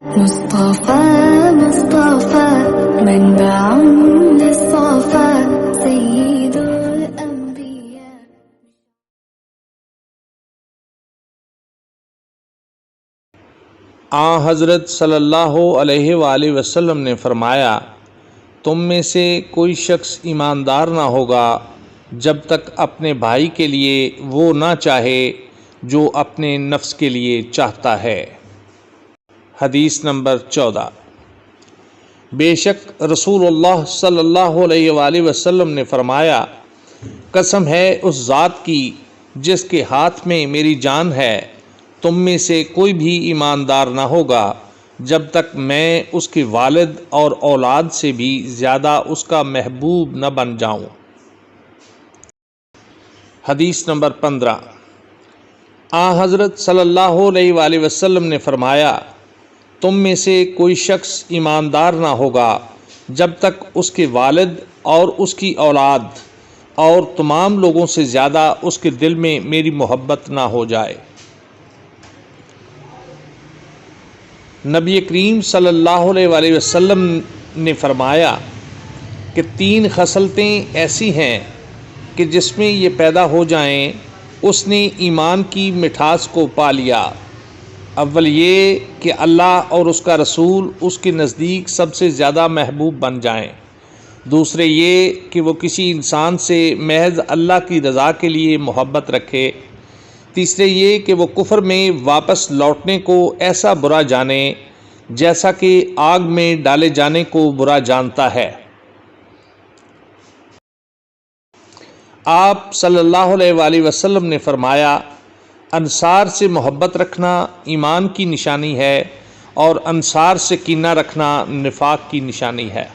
مصطفى مصطفى منبع للصفا سيد الأنبياء. حضرت صلی اللہ علیہ وآلہ وسلم نے فرمایا، تم میں سے کوئی شخص ایماندار نہ ہوگا جب تک اپنے بھائی کے لیے وہ نہ چاہے جو اپنے نفس کے لیے چاہتا ہے۔ حدیث نمبر 14۔ بے شک رسول اللہ صلی اللہ علیہ وآلہ وسلم نے فرمایا، قسم ہے اس ذات کی جس کے ہاتھ میں میری جان ہے، تم میں سے کوئی بھی ایماندار نہ ہوگا جب تک میں اس کے والد اور اولاد سے بھی زیادہ اس کا محبوب نہ بن جاؤں۔ حدیث نمبر 15۔ حضرت صلی اللہ علیہ وآلہ وسلم نے فرمایا، تم میں سے کوئی شخص ایماندار نہ ہوگا جب تک اس کے والد اور اس کی اولاد اور تمام لوگوں سے زیادہ اس کے دل میں میری محبت نہ ہو جائے۔ نبی کریم صلی اللہ علیہ وآلہ وسلم نے فرمایا کہ 3 خصلتیں ایسی ہیں کہ جس میں یہ پیدا ہو جائیں اس نے ایمان کی مٹھاس کو پا لیا۔ اول یہ کہ اللہ اور اس کا رسول اس کے نزدیک سب سے زیادہ محبوب بن جائیں، دوسرے یہ کہ وہ کسی انسان سے محض اللہ کی رضا کے لیے محبت رکھے، تیسرے یہ کہ وہ کفر میں واپس لوٹنے کو ایسا برا جانے جیسا کہ آگ میں ڈالے جانے کو برا جانتا ہے۔ آپ صلی اللہ علیہ وآلہ وسلم نے فرمایا، انصار سے محبت رکھنا ایمان کی نشانی ہے اور انصار سے کینہ رکھنا نفاق کی نشانی ہے۔